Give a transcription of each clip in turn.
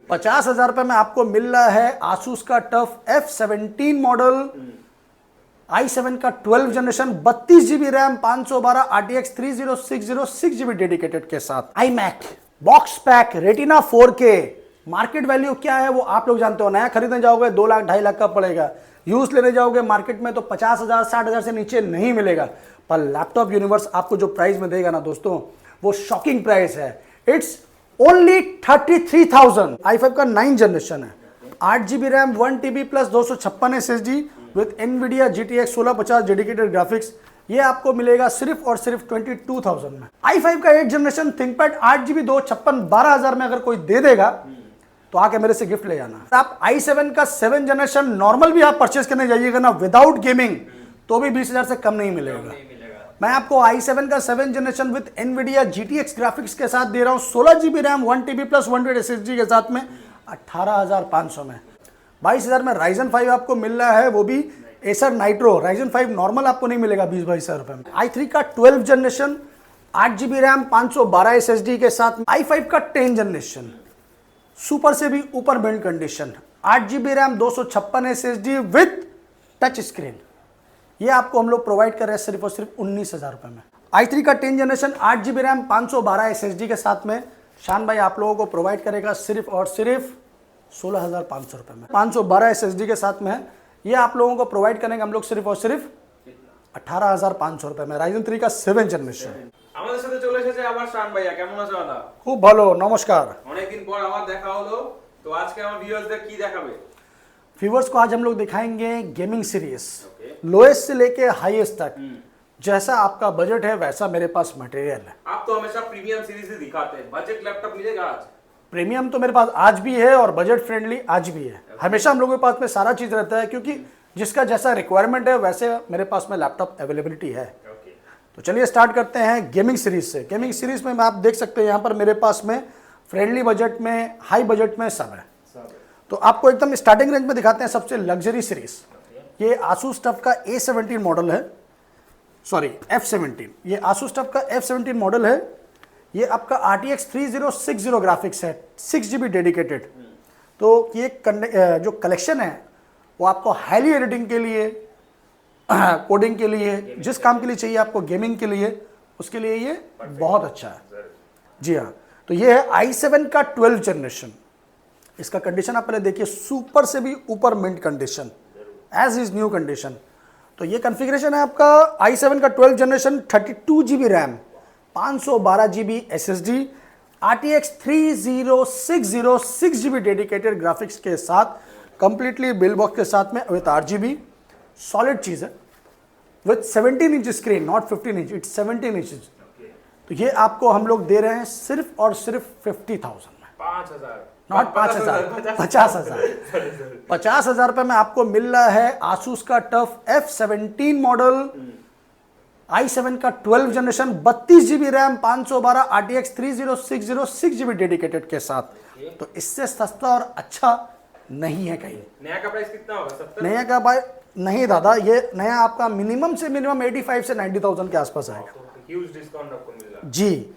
50,000 रुपए में आपको मिल रहा है आसूस का टफ F17 मॉडल, i7 का 12 generation, 32 GB RAM, 512 RTX 3060 6 GB dedicated के साथ, iMac box pack retina 4K। Market value क्या है वो आप लोग जानते हो, नया खरीदने जाओगे 2 लाख 2.5 लाख का पड़ेगा, यूज लेने जाओगे मार्केट में तो 50,000 60,000 से नीचे नहीं मिलेगा। पर लैपटॉप यूनिवर्स आपको जो प्राइस में देगा ना दोस्तों, वो शॉकिंग प्राइस है। It's only 33,000। i5 का 9 जनरेशन है, 8 GB RAM, 1 TB plus 256 SSD with NVIDIA GTX 1650 dedicated graphics. ये आपको मिलेगा सिर्फ और सिर्फ 22,000 में। i5 का 8 जनरेशन थिंकपैड 8 GB 256 12,000 में अगर कोई दे देगा तो आके मेरे से गिफ्ट ले जाना। आप i7 का 7 जनरेशन नॉर्मल भी आप परचेस करने जाइएगा ना विदाउट गेमिंग तो भी 20,000 से कम नहीं मिलेगा। मैं आपको i7 का 7 generation with NVIDIA GTX graphics के साथ दे रहा हूं, 16 GB RAM, 1 TB plus 128 SSD के साथ में 18,500 में। 22,000 में Ryzen 5 आपको मिल रहा है, वो भी Acer Nitro। Ryzen 5 नॉर्मल आपको नहीं मिलेगा 20-22,000 रुपए में। i3 का 12 जनरेशन, 8 GB रैम, 512 SSD के साथ। i5 का 10 जनरेशन सुपर से भी ऊपर build condition, 8 GB RAM, 256 SSD with touch screen. ये आपको हम लोग प्रोवाइड कर रहे हैं सिर्फ और सिर्फ 19,000 रुपए में। i3 का 10 जनरेशन, 8 GB रैम, 512 SSD के साथ में शान भाई आप लोगों को प्रोवाइड करेगा सिर्फ और सिर्फ 16,500 रुपए में। 512 SSD के साथ में ये आप लोगों को प्रोवाइड करेंगे हम लोग सिर्फ और सिर्फ 18,500 रुपए में। Ryzen 3 का 7 जनरेशन। আমাদের সাথে চলে এসেছে আবার শান ভাইয়া, কেমন আছো দাদা? খুব ভালো, নমস্কার। অনেকদিন পর আবার দেখা হলো, তো আজকে আমার ভিউয়ার্সদের কি দেখাবে? व्यूअर्स को आज हम लोग दिखाएंगे गेमिंग सीरीज, लोएस्ट से लेके हाईएस्ट तक। जैसा आपका बजट है वैसा मेरे पास मटेरियल है। आप तो हमेशा प्रीमियम सीरीज ही दिखाते हैं, बजट लैपटॉप मिलेगा आज? प्रीमियम तो मेरे पास आज भी है और बजट फ्रेंडली आज भी है। हमेशा हम लोगों के पास में सारा चीज रहता है, क्योंकि जिसका जैसा रिक्वायरमेंट है वैसे मेरे पास में लैपटॉप अवेलेबिलिटी है। तो चलिए स्टार्ट करते हैं गेमिंग सीरीज से। गेमिंग सीरीज में आप देख सकते हैं यहाँ पर मेरे पास में फ्रेंडली बजट में, हाई बजट में सब है। तो आपको एकदम स्टार्टिंग रेंज में दिखाते हैं सबसे लग्जरी सीरीज। ये आसूस टफ का A17 मॉडल है, सॉरी F17। ये आसूस टफ का F17 मॉडल है। ये आपका RTX 3060 ग्राफिक्स है, 6 GB डेडिकेटेड। तो ये जो कलेक्शन है वो आपको हाईली एडिटिंग के लिए, कोडिंग के लिए, जिस काम के लिए चाहिए आपको, गेमिंग के लिए, उसके लिए ये बहुत अच्छा है। जी हाँ, तो ये है i7 का 12 जनरेशन। इसका कंडीशन आप पहले देखिए, सुपर से भी ऊपर mint condition, as is new condition. तो ये कॉन्फ़िगरेशन है आपका i7 का 12 generation, 32 GB RAM, 512 GB SSD, RTX 3060 6 GB dedicated graphics के साथ, कंप्लीटली बिल बॉक्स के साथ में विद RGB। सॉलिड चीज़ है with 17 inch screen, not 15 inch, it's 17 inch. तो ये आपको हम लोग दे रहे हैं सिर्फ और सिर्फ 50,000 में। 5,000 नॉट 5,000, 50,000। 50,000 रुपए में आपको मिल रहा है आसूस का टफ F17 मॉडल, i7 का 12 generation, 32 GB RAM, 512 RTX 3060 6 GB dedicated के साथ। तो इससे सस्ता और अच्छा नहीं है कहीं। नया का प्राइस कितना होगा? 70? नया का भाई नहीं दादा, ये नया आपका मिनिमम से मिनिमम 85 से 90,000 के आसपास आएगा। ह्यूज डिस्काउंट आपको मिल रहा है जी।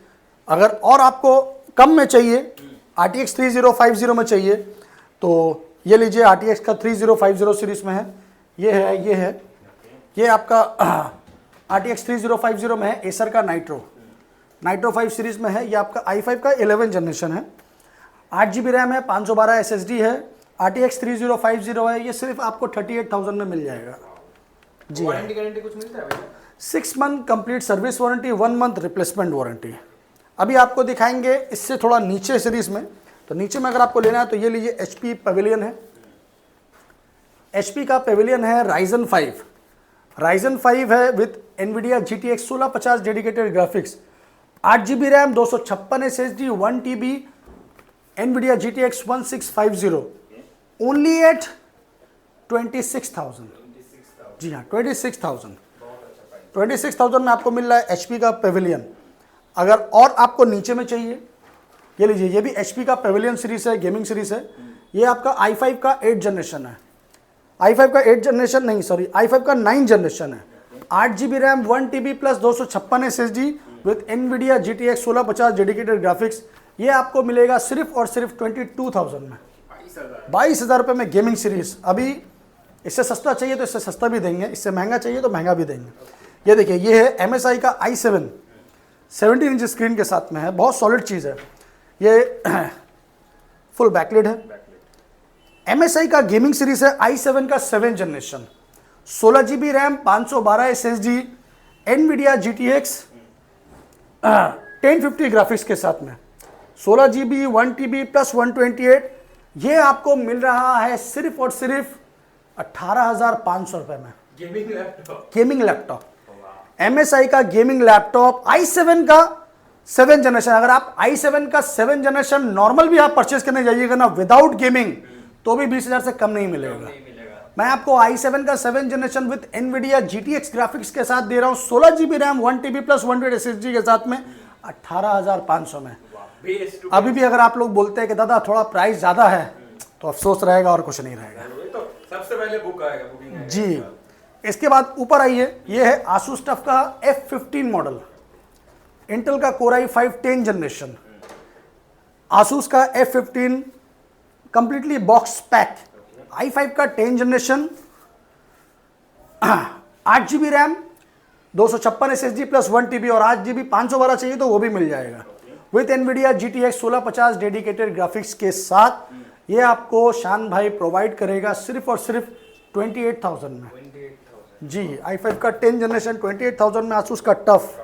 अगर और आपको कम में चाहिए, RTX 3050 में चाहिए, तो ये लीजिए RTX का 3050 सीरीज में है। ये आपका RTX 3050 में है, एसर का नाइट्रो 5 सीरीज में है। ये आपका i5 का 11 जनरेशन है, 8 GB रैम है, 512 SSD है, RTX 3050 है। ये सिर्फ आपको 38,000 में मिल जाएगा। जी, वारंटी गारंटी कुछ मिलता है भैया? 6 month complete service warranty, 1 month replacement warranty. अभी आपको दिखाएंगे इससे थोड़ा नीचे सीरीज में। तो नीचे में अगर आपको लेना है तो ये लीजिए, HP पेविलियन है। HP का पेविलियन है Ryzen 5 है with NVIDIA GTX 1650 dedicated graphics, 8 GB RAM, 256 SSD, 1 TB NVIDIA GTX 1650, only at 26,000। जी हाँ, 26,000 में आपको मिल रहा है HP का पेविलियन। अगर और आपको नीचे में चाहिए, ये लीजिए, ये भी HP का पेविलियन सीरीज है, गेमिंग सीरीज है। ये आपका i5 का 8 जनरेशन है, i5 का 8 जनरेशन नहीं, सॉरी, i5 का 9 जनरेशन है, 8 GB RAM, 1 TB plus 256 SSD with NVIDIA GTX 1650 dedicated graphics. ये आपको मिलेगा सिर्फ और सिर्फ 22,000 में, 22,000 22,000 रुपये में गेमिंग सीरीज। अभी इससे सस्ता चाहिए तो इससे सस्ता भी देंगे, इससे महंगा चाहिए तो महंगा भी देंगे। ये देखिए, ये है MSI का i7 17 इंच स्क्रीन के साथ में है, बहुत सॉलिड चीज़ है। ये फुल बैकलिड है। MSI का गेमिंग सीरीज है i7 का 7 generation, 16 GB RAM, 512 SSD, NVIDIA GTX 1050 graphics के साथ में, 16 GB 1 TB प्लस 128। ये आपको मिल रहा है सिर्फ और सिर्फ 18,500 रुपये में। गेमिंग लैपटॉप MSI का गेमिंग लैपटॉप i7 का 7 जनरेशन। अगर आप i7 का 7 जनरेशन नॉर्मल भी आप परचेस करने जाइएगा ना विदाउट गेमिंग, तो भी 20,000 से कम नहीं मिलेगा। मैं आपको i7 का 7 generation with NVIDIA GTX graphics के साथ दे रहा हूं, 16 GB RAM, 1 TB plus 128 SSD के साथ में 18,500 में। अभी भी अगर आप लोग बोलते हैं कि दादा थोड़ा प्राइस ज़्यादा है, तो अफसोस रहेगा और कुछ नहीं रहेगा। तो सबसे पहले बुक आएगा, बुकिंग आएगा। जी, इसके बाद ऊपर आइए, ये है आसूस टफ का F15 मॉडल, इंटेल का Core i5 10 जनरेशन, आसूस का F15 completely box pack, i5 का 10 generation, 8 GB RAM, 256 SSD plus 1 TB और 8 GB 512 चाहिए तो वो भी मिल जाएगा with NVIDIA GTX 1650 dedicated graphics के साथ। ये आपको शान भाई प्रोवाइड करेगा सिर्फ और सिर्फ 28,000 में। जी, i5 का 10 जनरेशन 28,000 में आसूस का टफ।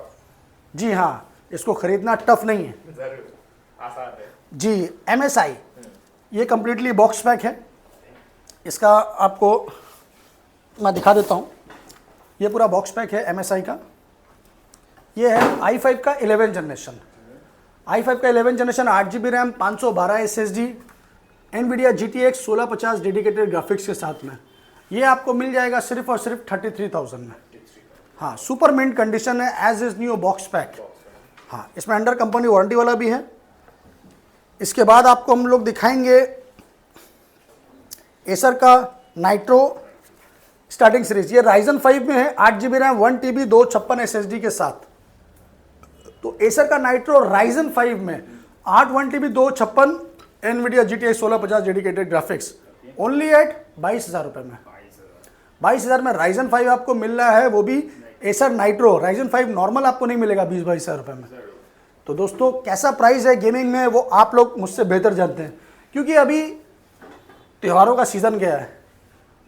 जी हाँ, इसको खरीदना टफ नहीं है, जरूर आसान है। जी। MSI ये कंप्लीटली बॉक्स पैक है, इसका आपको मैं दिखा देता हूँ। ये पूरा बॉक्स पैक है MSI का। ये है i5 का 11 जनरेशन, i5 का 11 generation, 8 GB RAM, 512 SSD, NVIDIA GTX 1650 dedicated graphics के साथ में। ये आपको मिल जाएगा सिर्फ और सिर्फ 33,000 में। हाँ, सुपर मिंट कंडीशन है, as is new box pack. हाँ, इसमें अंडर कंपनी वारंटी वाला भी है। इसके बाद आपको हम लोग दिखाएंगे एसर का नाइट्रो स्टार्टिंग सीरीज। ये Ryzen 5 में है, 8 GB रैम, 1 TB 256 SSD के साथ। तो एसर का नाइट्रो Ryzen 5 में 8 1 TB 256 NVIDIA GTX 1650 dedicated graphics, only at 22,000 रुपये में। 22,000 में Ryzen 5 आपको मिल रहा है, वो भी एसर नाइट्रो। Ryzen 5 नॉर्मल आपको नहीं मिलेगा 20-22,000 रुपये में। तो दोस्तों, कैसा प्राइस है गेमिंग में वो आप लोग मुझसे बेहतर जानते हैं, क्योंकि अभी त्योहारों का सीज़न गया है,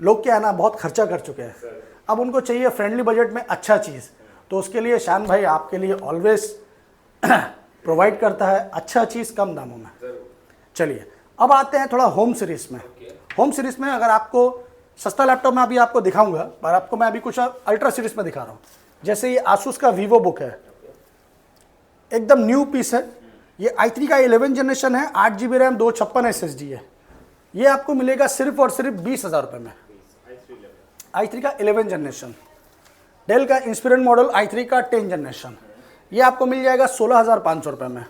लोग क्या है ना बहुत खर्चा कर चुके हैं। अब उनको चाहिए फ्रेंडली बजट में अच्छा चीज़, तो उसके लिए शान भाई आपके लिए ऑलवेज प्रोवाइड करता है अच्छा चीज़ कम दामों में। चलिए, अब आते हैं थोड़ा होम सीरीज में। होम सीरीज में अगर आपको सस्ता लैपटॉप में अभी आपको दिखाऊंगा, पर आपको मैं अभी कुछ अल्ट्रा सीरीज में दिखा रहा हूँ। जैसे ये आसूस का वीवो बुक है, एकदम न्यू पीस है। ये i3 का 11 जनरेशन है, 8 GB रैम, 256 SSD है। ये आपको मिलेगा सिर्फ और सिर्फ 20,000 रुपये में। i3 का 11 जनरेशन, डेल का इंस्पिरन मॉडल i3 का 10 जनरेशन, ये आपको मिल जाएगा 16,500 रुपये में।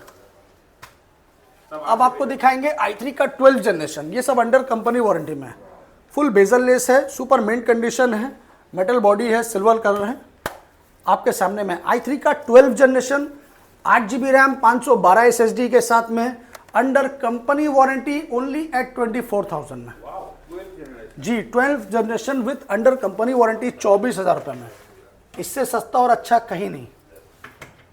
अब आपको दिखाएंगे i3 का 12 जनरेशन। ये सब अंडर कंपनी वारंटी में है, फुल बेजल लेस है, सुपर मिंट कंडीशन है, मेटल बॉडी है, सिल्वर कलर है। आपके सामने में i3 का 12 जनरेशन, 8 GB रैम, 512 SSD के साथ में, under company warranty, only at 24,000 में। जी, 12 generation with under company warranty 24,000 रुपये में। इससे सस्ता और अच्छा कहीं नहीं।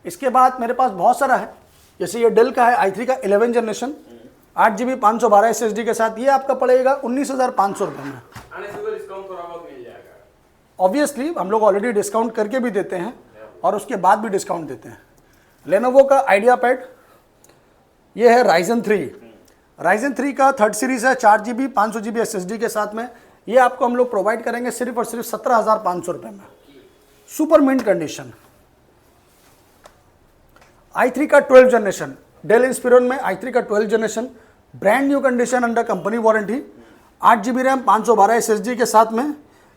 इसके बाद मेरे पास बहुत सारा है, जैसे ये डेल का है i3 का 11 जनरेशन, 8 GB 512 SSD के साथ। ये आपका पड़ेगा 19,500 रुपये में। ऑब्वियसली हम लोग ऑलरेडी डिस्काउंट करके भी देते हैं और उसके बाद भी डिस्काउंट देते हैं। लेनोवो का आइडिया पैड, ये है Ryzen 3। Ryzen 3 का 3rd सीरीज है, 4 GB 500 GB SSD के साथ में। ये आपको हम लोग प्रोवाइड करेंगे सिर्फ और सिर्फ 17,500 रुपये में, सुपर मिंट कंडीशन। i3 का 12 जनरेशन, डेल इंस्पिरन में i3 का 12 generation, brand new condition, under company warranty, 8 GB RAM, 512 SSD के साथ में।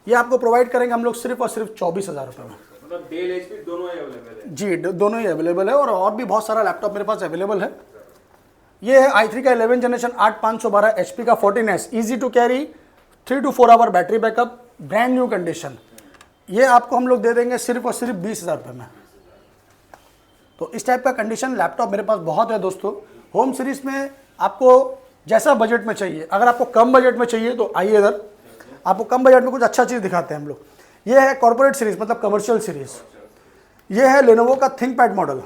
ये आपको प्रोवाइड करेंगे हम लोग सिर्फ और सिर्फ 24,000 रुपये में। मतलब डेल एचपी दोनों ही अवेलेबल है। जी, दोनों ही अवेलेबल है, और भी बहुत सारा लैपटॉप मेरे पास अवेलेबल है। ये है i3 का 11 जनरेशन, 8512 HP का 14S, easy to carry, 3 to 4 hour battery backup, brand new condition. ये आपको हम लोग दे देंगे सिर्फ और सिर्फ 20,000 रुपये में। तो इस टाइप का कंडीशन लैपटॉप मेरे पास बहुत है दोस्तों, होम सीरीज में आपको जैसा बजट में चाहिए, अगर आपको कम बजट में चाहिए तो आइए इधर, आपको कम बजट में कुछ अच्छा चीज़ दिखाते हैं हम लोग। ये है कॉर्पोरेट सीरीज, मतलब कमर्शियल सीरीज। ये है लेनोवो का थिंकपैड मॉडल।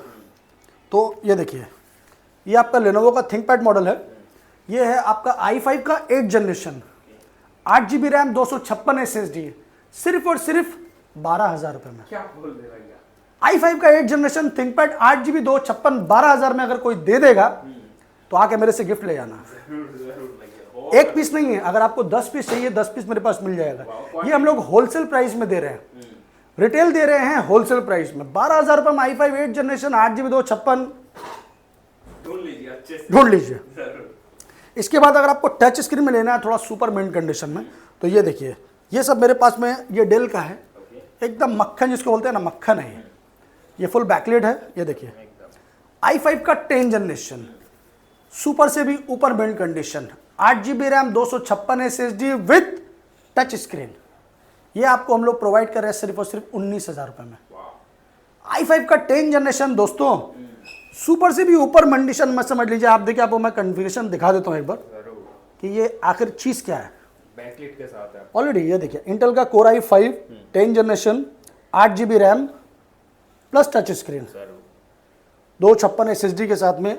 तो ये देखिए, ये आपका लेनोवो का थिंकपैड मॉडल है। ये है आपका i5 का 8 जनरेशन, 8 GB रैम, 256 SSD, सिर्फ और सिर्फ 12,000 रुपये में। क्या बोल दे भैया, i5 का 8 जनरेशन थिंकपैड 8 GB 256 12,000 में अगर कोई दे देगा तो आके मेरे से गिफ्ट ले जाना। जरूर भैया। एक पीस नहीं है, अगर आपको 10 पीस चाहिए 10 पीस मेरे पास मिल जाएगा। ये हम लोग होलसेल प्राइस में दे रहे हैं, रिटेल दे रहे हैं होलसेल प्राइस में। 12,000 रुपये में i5 8 जनरेशन 8 GB 256 ढूंढ लीजिए अच्छे से, ढूंढ लीजिए। जरूर। इसके बाद अगर आपको टच स्क्रीन में लेना है थोड़ा सुपर मिंट कंडीशन में, तो ये देखिए, ये सब मेरे पास में ये डेल का है, एकदम मक्खन जिसको बोलते हैं ना, मक्खन है ये फुल बैकलेट है। ये देखिए i5 का 10 जनरेशन, सुपर से भी ऊपर mint condition, 8 GB RAM, 256 SSD with touch screen. ये आपको हम लोग प्रोवाइड कर रहे हैं सिर्फ और सिर्फ 19,000 रुपये में। i5 का 10 जनरेशन दोस्तों, सुपर से भी ऊपर कंडीशन में, समझ लीजिए। आप देखिए, आपको मैं कन्फिगरेशन दिखा देता हूँ एक बार कि ये आखिर चीज़ क्या है। बैकलिट के साथ है ऑलरेडी ये देखिए, इंटेल का core i5 10 generation, 8 GB RAM plus touch screen, 256 SSD के साथ में,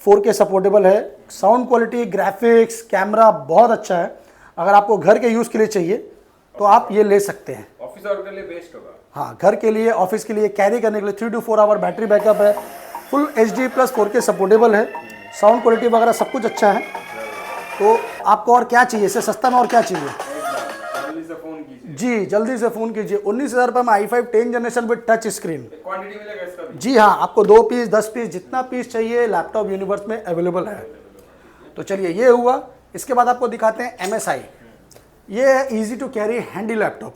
4K सपोर्टेबल है। साउंड क्वालिटी, ग्राफिक्स, कैमरा बहुत अच्छा है। अगर आपको घर के यूज़ के लिए चाहिए तो आप ये ले सकते हैं। ऑफिस और के लिए बेस्ट होगा। हाँ, घर के लिए, ऑफिस के लिए, कैरी करने के लिए 3 to 4 आवर बैटरी बैकअप है, full HD plus 4K supportable है, साउंड क्वालिटी वगैरह सब कुछ अच्छा है। तो आपको और क्या चाहिए, इससे सस्ता में और क्या चाहिए? जल्दी से फोन कीजिए जी, जल्दी से फ़ोन कीजिए। 19,000 रुपये में i5 10 generation with touch screen. Quantity मिलेगा इसका भी? जी हाँ, आपको 2 पीस 10 पीस जितना पीस चाहिए लैपटॉप यूनिवर्स में अवेलेबल है। तो चलिए, ये हुआ। इसके बाद आपको दिखाते हैं MSI। ये है easy to carry handy laptop,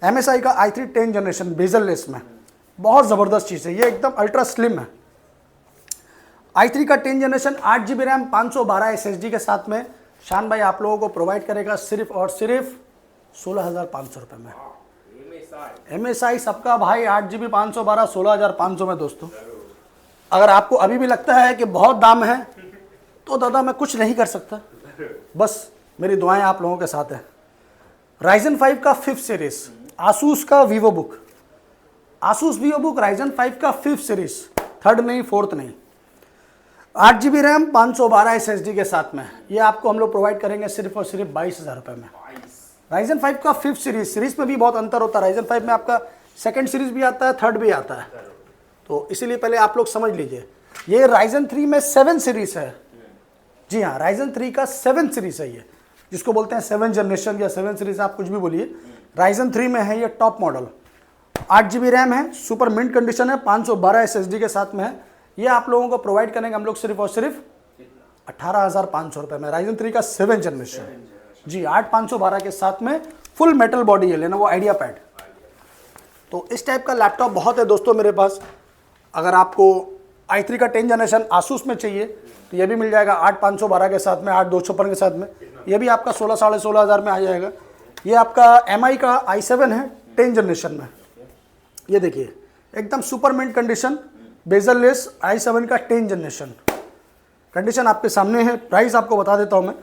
MSI का i3 10 जनरेशन बेजल लेस में, बहुत ज़बरदस्त चीज़ है। ये एकदम अल्ट्रा स्लिम है। i3 का 10 जनरेशन, 8 GB रैम, 512 SSD के साथ में शान भाई आप लोगों को प्रोवाइड करेगा सिर्फ और सिर्फ 16,500 रुपये में। MSI सबका भाई, 8 GB 512 16,500 में दोस्तों। अगर आपको अभी भी लगता है कि बहुत दाम है तो दादा मैं कुछ नहीं कर सकता, बस मेरी दुआएं आप लोगों के साथ हैं। Ryzen 5 का 5th सीरीज, Asus का VivoBook, Asus VivoBook Ryzen 5 का 5th सीरीज, 3rd नहीं 4th नहीं, 8 GB रैम, 512 SSD के साथ में। ये आपको हम लोग प्रोवाइड करेंगे सिर्फ और सिर्फ 22,000 रुपये में। Ryzen 5 का 5th सीरीज में भी बहुत अंतर होता है। Ryzen 5 में आपका 2nd सीरीज भी आता है, 3rd भी आता है, तो इसीलिए पहले आप लोग समझ लीजिए। ये Ryzen 3 में 7 सीरीज है। जी हाँ, Ryzen 3 का 7 सीरीज है ये, जिसको बोलते हैं 7 जनरेशन या 7 सीरीज, आप कुछ भी बोलिए। Ryzen 3 में है ये टॉप मॉडल, 8 GB रैम है, सुपर मिंट कंडीशन है, 512 SSD के साथ में है। ये आप लोगों को प्रोवाइड करेंगे हम लोग सिर्फ और सिर्फ 18,500 रुपये में। Ryzen 3 का 7 जनरेशन, जी 8512 के साथ में, फुल मेटल बॉडी है, लेना वो आइडिया पैड। तो इस टाइप का लैपटॉप बहुत है दोस्तों मेरे पास। अगर आपको i3 का 10 जनरेशन Asus में चाहिए तो ये भी मिल जाएगा 8512 के साथ में, 8256 के साथ में। ये भी आपका 16 साढ़े 16,000 में आ जाएगा। ये आपका MI का i7 है 10 जनरेशन में। ये देखिए, एकदम super mint condition, bezel less, i7 का 10 जनरेशन कंडीशन आपके सामने है। प्राइस आपको बता देता हूँ मैं।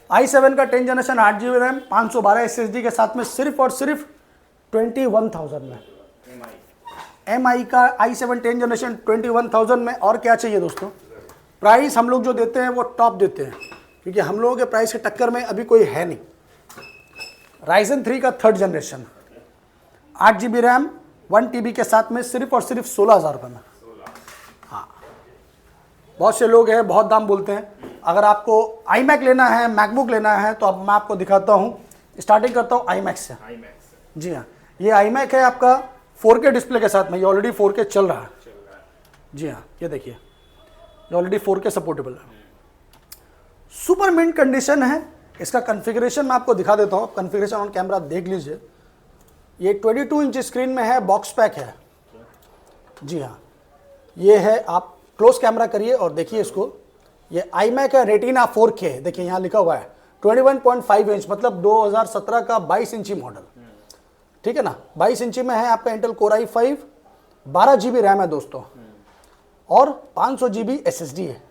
i7 का 10 जनरेशन, 8 GB रैम, 512 SSD के साथ में, सिर्फ और सिर्फ 21,000 में। MI का i7 10 जनरेशन 21,000 में। और क्या चाहिए दोस्तों? प्राइस हम लोग जो देते हैं वो टॉप देते हैं, क्योंकि हम लोगों के प्राइस के टक्कर में अभी कोई है नहीं। Ryzen 3 का 3rd generation, 8 GB RAM, 1 TB के साथ में, सिर्फ और सिर्फ 16,000 रुपये में। हाँ, बहुत से लोग हैं बहुत दाम बोलते हैं। अगर आपको iMac लेना है, मैकबुक लेना है, तो अब मैं आपको दिखाता हूँ। स्टार्टिंग करता हूँ iMac से। जी हाँ, ये iMac है आपका 4K डिस्प्ले के साथ में। ये ऑलरेडी 4K चल रहा है। जी हाँ, ये देखिए, ये ऑलरेडी 4K सपोर्टेबल है, सुपर मिंट कंडीशन है। इसका कॉन्फ़िगरेशन मैं आपको दिखा देता हूँ। कॉन्फ़िगरेशन ऑन कैमरा देख लीजिए। ये 22 इंच स्क्रीन में है, बॉक्स पैक है। जी हाँ, ये है, आप क्लोज कैमरा करिए और देखिए इसको। ये iMac है रेटिना 4K, देखिए यहाँ लिखा हुआ है 21.5 इंच, मतलब 2017 का 22 इंची मॉडल, ठीक है ना। 22 इंची में है आपका Intel core i5, 12 GB RAM है दोस्तों, और 500 GB SSD है।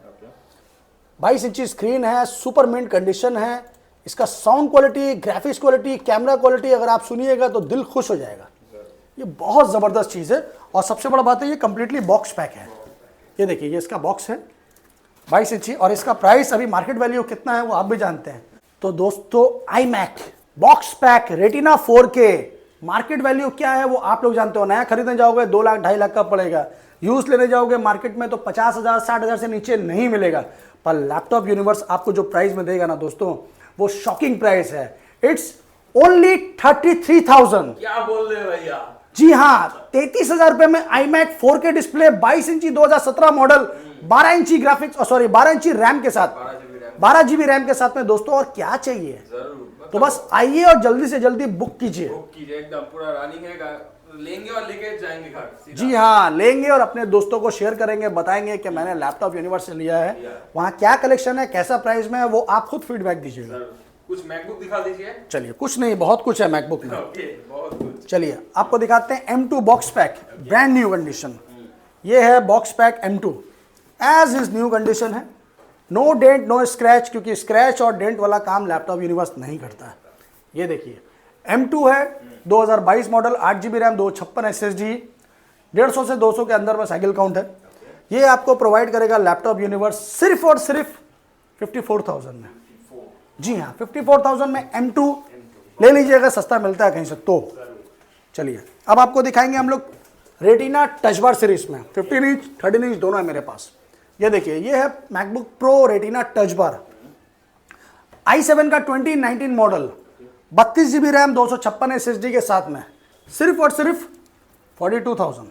22 इंची स्क्रीन है, सुपर मिंट कंडीशन है। इसका sound quality, graphics quality, camera quality अगर आप सुनिएगा तो दिल खुश हो जाएगा। ये बहुत ज़बरदस्त चीज़ है। और सबसे बड़ा बात है ये कंप्लीटली बॉक्स पैक है। ये देखिए, ये इसका बॉक्स है 22 इंची, और इसका प्राइस अभी मार्केट वैल्यू कितना है वो आप भी जानते हैं। तो दोस्तों iMac box pack retina 4K market value क्या है वो आप लोग जानते हो। नया खरीदने जाओगे 2 लाख 2.5 लाख का पड़ेगा। यूज लेने जाओगे मार्केट में तो 50,000 60,000 से नीचे नहीं मिलेगा। पर लैपटॉप यूनिवर्स आपको जो प्राइस में देगा ना दोस्तों, वो शॉकिंग प्राइस है। It's only 33,000। क्या बोल रहे हो भैया? जी हाँ, 33,000 रुपए में iMac 4K डिस्प्ले, 22 इंची 2017 मॉडल, 12 इंची ग्राफिक्स, सॉरी 12 इंची रैम के साथ, 12 GB रैम के साथ में दोस्तों। और क्या चाहिए? तो बस आइए और जल्दी से जल्दी बुक कीजिए। एकदम पूरा रनिंग है, लेंगे और लेके जाएंगे घर सीधा। जी हाँ, लेंगे और अपने दोस्तों को शेयर करेंगे, बताएंगे कि मैंने लैपटॉप यूनिवर्स से लिया है, वहाँ क्या कलेक्शन है, कैसा प्राइस में है, वो आप खुद फीडबैक दीजिएगा। कुछ मैकबुक दिखा दीजिए। चलिए, कुछ नहीं, बहुत कुछ है मैकबुक में। बहुत कुछ। चलिए आपको दिखाते हैं M2 box pack, brand new condition. ये है box pack M2, as is new condition है। नो डेंट नो स्क्रैच, क्योंकि स्क्रैच और डेंट वाला काम लैपटॉप यूनिवर्स नहीं करता है। ये देखिए M2 है, 2022 मॉडल, 8 GB रैम, 256 SSD, 150 से 200 के अंदर में साइकिल काउंट है। ये आपको प्रोवाइड करेगा लैपटॉप यूनिवर्स सिर्फ और सिर्फ 54,000 में। जी हाँ, 54,000 में M2 ले लीजिएगा, सस्ता मिलता है कहीं से तो। चलिए अब आपको दिखाएंगे हम लोग रेटिना टच बार सीरीज में, 15 इंच 13 इंच दोनों है मेरे पास। ये देखिए, ये है MacBook pro retina touch bar, i7 का 2019 मॉडल, 32 GB रैम, 256 SSD के साथ में, सिर्फ और सिर्फ 42,000।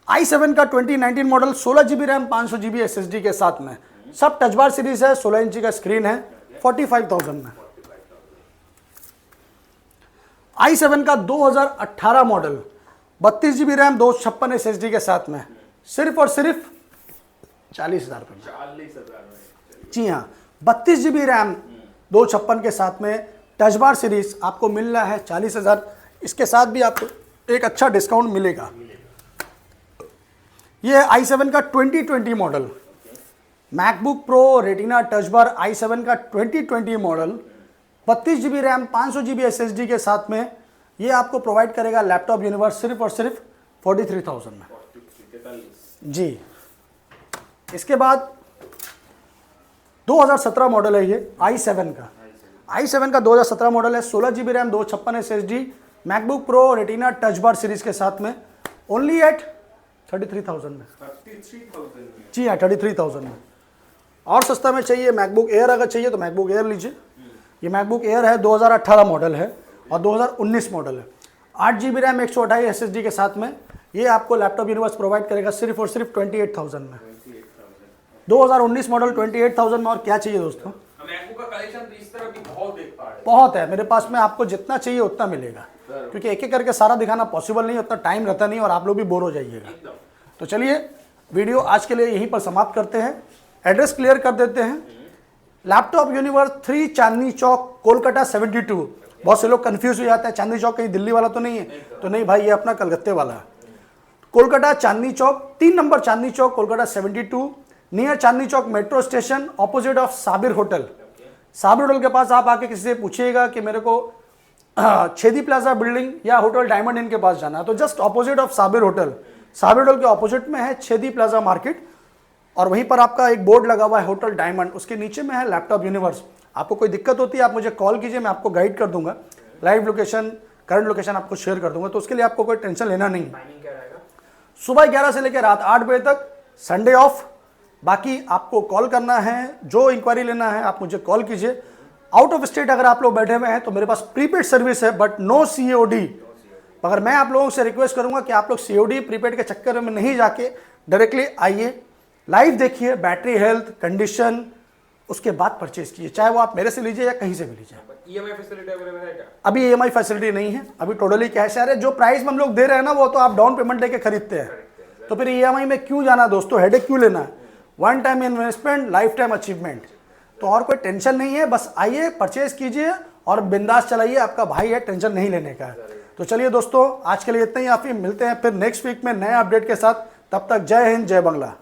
i7 का 2019 model, 16 GB RAM, 500 GB SSD के साथ में, सब टच बार सीरीज है, 16 इंची का स्क्रीन है, 45,000 में। i7 का 2018 मॉडल, 32 GB रैम, 256 SSD के साथ में, सिर्फ और सिर्फ 40,000 रुपये। 40,000। जी हाँ, 32 GB रैम, 256 के साथ में टच बार सीरीज आपको मिल रहा है 40,000। इसके साथ भी आपको एक अच्छा डिस्काउंट मिलेगा। ये है i7 का 2020 model, MacBook pro retina touch bar i7 का 2020 model, 32 GB RAM, 500 GB SSD के साथ में, ये आपको प्रोवाइड करेगा लैपटॉप यूनिवर्स सिर्फ और सिर्फ 43,000 में। जी, इसके बाद 2017 मॉडल है ये i7 का। i7 का 2017 मॉडल है, 16 GB RAM, 256 SSD, MacBook pro retina touch bar series के साथ में, ओनली एट 33,000 में। 33,000। जी हाँ, 33,000 में। और सस्ता में चाहिए मैकबुक एयर, अगर चाहिए तो मैकबुक एयर लीजिए। ये मैकबुक एयर है, 2018 मॉडल है और 2019 मॉडल है, 8 GB रैम, 128 SSD के साथ में, ये आपको लैपटॉप यूनिवर्स प्रोवाइड करेगा सिर्फ और सिर्फ 28,000 में। 2019 मॉडल 28,000 में। और क्या चाहिए दोस्तों? मैकबुक का कलेक्शन तो इस तरह भी बहुत देख पा रहे हैं। बहुत है मेरे पास में, आपको जितना चाहिए उतना मिलेगा, क्योंकि एक एक करके सारा दिखाना पॉसिबल नहीं, उतना टाइम रहता नहीं और आप लोग भी बोर हो जाइएगा। तो चलिए वीडियो आज के लिए यहीं पर समाप्त करते हैं। एड्रेस क्लियर कर देते हैं, लैपटॉप यूनिवर्स 3 चांदनी चौक, कोलकाता 72। बहुत से लोग कंफ्यूज हो जाते हैं, चांदनी चौक कहीं दिल्ली वाला तो नहीं है? तो नहीं भाई, ये अपना कलकत्ते वाला है। Kolkata Chandni Chowk, 3 number Chandni Chowk, Kolkata 72, near Chandni Chowk metro station, opposite of Sabir hotel. Sabir hotel के पास आप आके किसी से पूछिएगा कि मेरे को छेदी प्लाजा बिल्डिंग या होटल डायमंड इन के पास जाना है, तो just opposite of Sabir hotel. Sabir hotel के ऑपोजिट में है छेदी प्लाजा मार्केट, और वहीं पर आपका एक बोर्ड लगा हुआ है होटल डायमंड, उसके नीचे में है लैपटॉप यूनिवर्स। आपको कोई दिक्कत होती है आप मुझे कॉल कीजिए, मैं आपको गाइड कर दूंगा, लाइव लोकेशन, करंट लोकेशन आपको शेयर कर दूंगा, तो उसके लिए आपको कोई टेंशन लेना नहीं। सुबह 11 से लेकर रात 8 बजे तक, संडे ऑफ। बाकी आपको कॉल करना है, जो इंक्वायरी लेना है आप मुझे कॉल कीजिए। आउट ऑफ स्टेट अगर आप लोग बैठे हुए हैं तो मेरे पास प्रीपेड सर्विस है, बट नो COD। मगर मैं आप लोगों से रिक्वेस्ट करूंगा कि आप लोग COD प्रीपेड के चक्कर में नहीं जाके डायरेक्टली आइए, लाइव देखिए, बैटरी हेल्थ कंडीशन, उसके बाद परचेज कीजिए, चाहे वो आप मेरे से लीजिए या कहीं से भी लीजिए। EMI फैसिलिटी अवेलेबल है क्या? अभी EMI फैसिलिटी नहीं है, अभी टोटली कैश है। जो प्राइस में हम लोग दे रहे हैं ना, वो तो आप डाउन पेमेंट लेके खरीदते हैं, तो फिर EMI में क्यों जाना दोस्तों, हेडेक क्यों लेना है? One time investment, life time achievement. तो और कोई टेंशन नहीं है, बस आइए, परचेज कीजिए और बिंदास चलाइए, आपका भाई है, टेंशन नहीं लेने का है। तो चलिए दोस्तों, आज के लिए इतना ही, आप मिलते हैं फिर नेक्स्ट वीक में नए अपडेट के साथ। तब तक जय हिंद, जय बांग्ला।